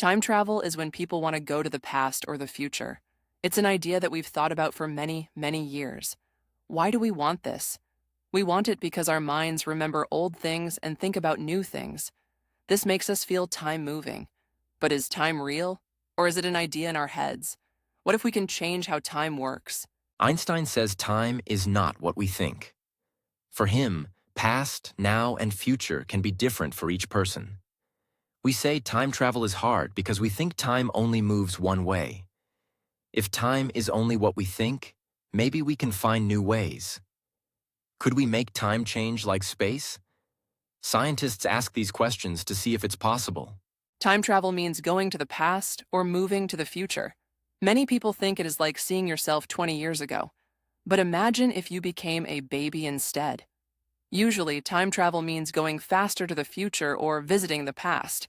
Time travel is when people want to go to the past or the future. It's an idea that we've thought about for many, many years. Why do we want this? We want it because our minds remember old things and think about new things. This makes us feel time moving. But is time real? Or is it an idea in our heads? What if we can change how time works? Einstein says time is not what we think. For him, past, now, and future can be different for each person. We say time travel is hard because we think time only moves one way. If time is only what we think, maybe we can find new ways. Could we make time change like space? Scientists ask these questions to see if it's possible. Time travel means going to the past or moving to the future. Many people think it is like seeing yourself 20 years ago. But imagine if you became a baby instead. Usually, time travel means going faster to the future or visiting the past.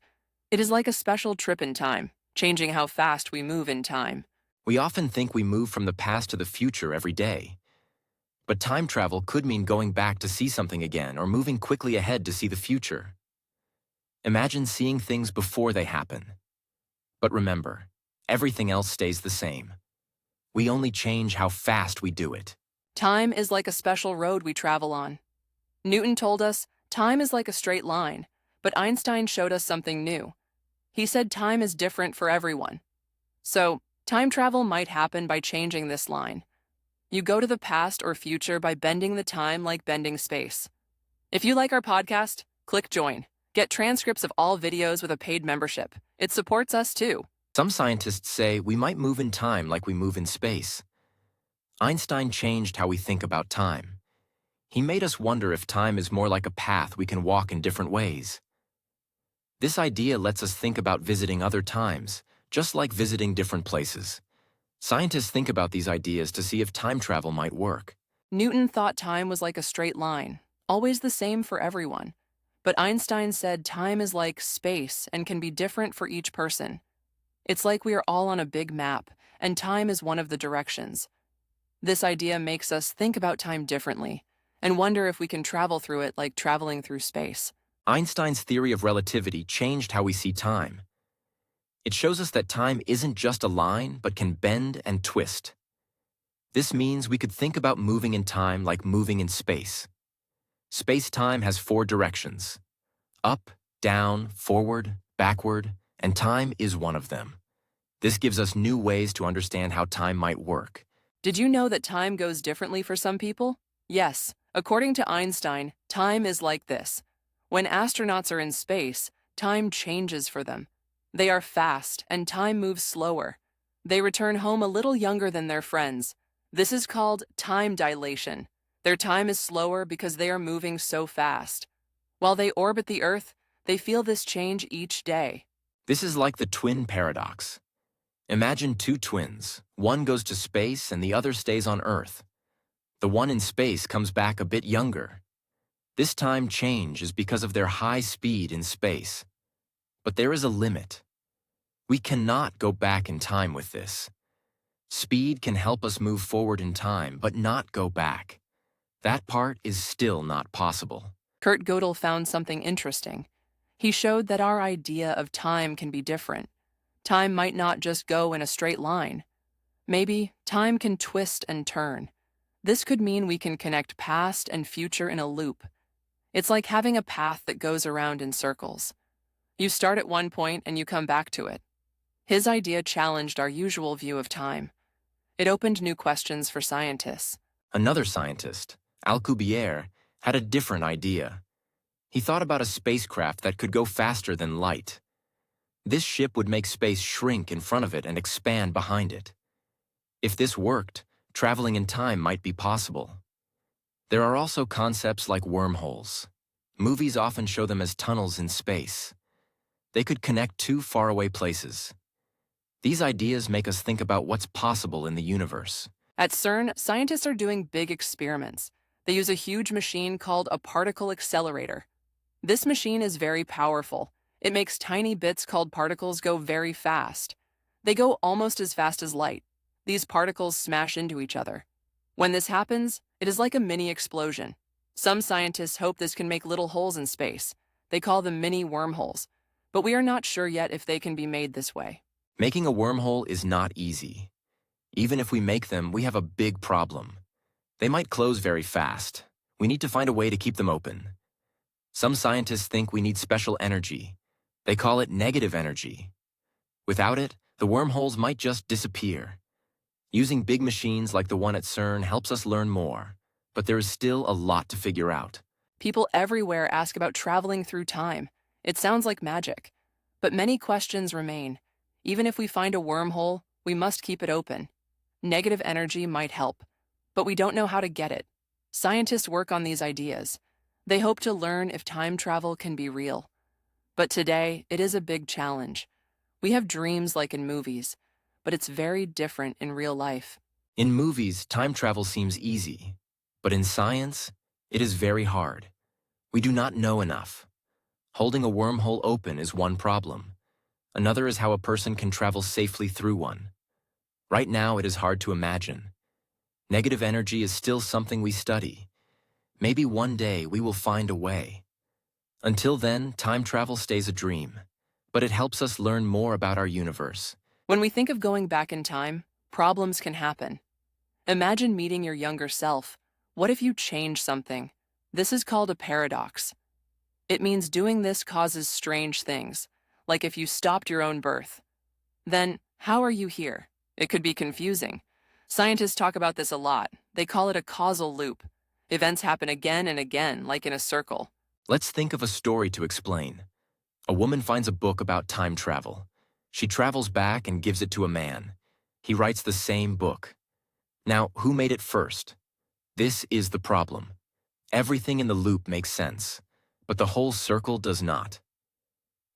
It is like a special trip in time, changing how fast we move in time. We often think we move from the past to the future every day. But time travel could mean going back to see something again or moving quickly ahead to see the future. Imagine seeing things before they happen. But remember, everything else stays the same. We only change how fast we do it. Time is like a special road we travel on. Newton told us time is like a straight line, but Einstein showed us something new. He said time is different for everyone. So, time travel might happen by changing this line. You go to the past or future by bending the time like bending space. If you like our podcast, click join. Get transcripts of all videos with a paid membership. It supports us too. Some scientists say we might move in time like we move in space. Einstein changed how we think about time. He made us wonder if time is more like a path we can walk in different ways. This idea lets us think about visiting other times, just like visiting different places. Scientists think about these ideas to see if time travel might work. Newton thought time was like a straight line, always the same for everyone. But Einstein said time is like space and can be different for each person. It's like we are all on a big map, and time is one of the directions. This idea makes us think about time differently and wonder if we can travel through it like traveling through space. Einstein's theory of relativity changed how we see time. It shows us that time isn't just a line, but can bend and twist. This means we could think about moving in time like moving in space. Space-time has 4 directions: up, down, forward, backward, and time is one of them. This gives us new ways to understand how time might work. Did you know that time goes differently for some people? Yes, according to Einstein, time is like this. When astronauts are in space, time changes for them. They are fast, and time moves slower. They return home a little younger than their friends. This is called time dilation. Their time is slower because they are moving so fast. While they orbit the Earth, they feel this change each day. This is like the twin paradox. Imagine 2 twins. One goes to space and the other stays on Earth. The one in space comes back a bit younger. This time change is because of their high speed in space. But there is a limit. We cannot go back in time with this. Speed can help us move forward in time, but not go back. That part is still not possible. Kurt Gödel found something interesting. He showed that our idea of time can be different. Time might not just go in a straight line. Maybe time can twist and turn. This could mean we can connect past and future in a loop. It's like having a path that goes around in circles. You start at one point and you come back to it. His idea challenged our usual view of time. It opened new questions for scientists. Another scientist, Alcubierre, had a different idea. He thought about a spacecraft that could go faster than light. This ship would make space shrink in front of it and expand behind it. If this worked, traveling in time might be possible. There are also concepts like wormholes. Movies often show them as tunnels in space. They could connect 2 faraway places. These ideas make us think about what's possible in the universe. At CERN, scientists are doing big experiments. They use a huge machine called a particle accelerator. This machine is very powerful. It makes tiny bits called particles go very fast. They go almost as fast as light. These particles smash into each other. When this happens, it is like a mini explosion. Some scientists hope this can make little holes in space. They call them mini wormholes. but we are not sure yet if they can be made this way. Making a wormhole is not easy. Even if we make them, we have a big problem. They might close very fast. We need to find a way to keep them open. Some scientists think we need special energy. They call it negative energy. Without it, the wormholes might just disappear. Using big machines like the one at CERN helps us learn more, but there is still a lot to figure out. People everywhere ask about traveling through time. It sounds like magic. But many questions remain. Even if we find a wormhole, we must keep it open. Negative energy might help, but we don't know how to get it. Scientists work on these ideas. They hope to learn if time travel can be real. But today, it is a big challenge. We have dreams like in movies, but it's very different in real life. In movies, time travel seems easy, but in science, it is very hard. We do not know enough. Holding a wormhole open is one problem. Another is how a person can travel safely through one. Right now, it is hard to imagine. Negative energy is still something we study. Maybe one day we will find a way. Until then, time travel stays a dream, but it helps us learn more about our universe. When we think of going back in time, problems can happen. Imagine meeting your younger self. What if you change something? This is called a paradox. It means doing this causes strange things, like if you stopped your own birth. Then, how are you here? It could be confusing. Scientists talk about this a lot. They call it a causal loop. Events happen again and again, like in a circle. Let's think of a story to explain. A woman finds a book about time travel. She travels back and gives it to a man. He writes the same book. Now, who made it first? This is the problem. Everything in the loop makes sense, but the whole circle does not.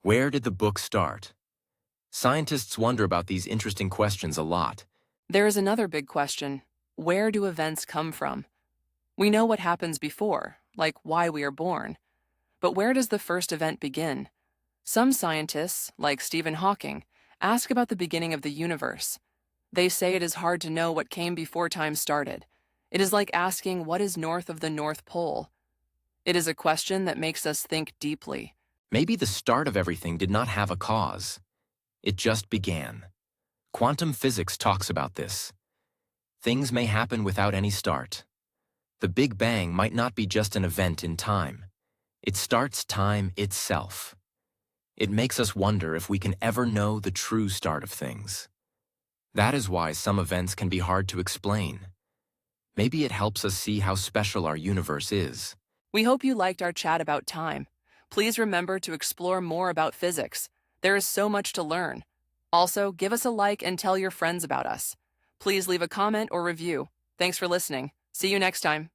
Where did the book start? Scientists wonder about these interesting questions a lot. There is another big question. Where do events come from? We know what happens before, like why we are born. But where does the first event begin? Some scientists, like Stephen Hawking, ask about the beginning of the universe. They say it is hard to know what came before time started. It is like asking what is north of the North Pole. It is a question that makes us think deeply. Maybe the start of everything did not have a cause. It just began. Quantum physics talks about this. Things may happen without any start. The Big Bang might not be just an event in time. It starts time itself. It makes us wonder if we can ever know the true start of things. That is why some events can be hard to explain. Maybe it helps us see how special our universe is. We hope you liked our chat about time. Please remember to explore more about physics. There is so much to learn. Also, give us a like and tell your friends about us. Please leave a comment or review. Thanks for listening. See you next time.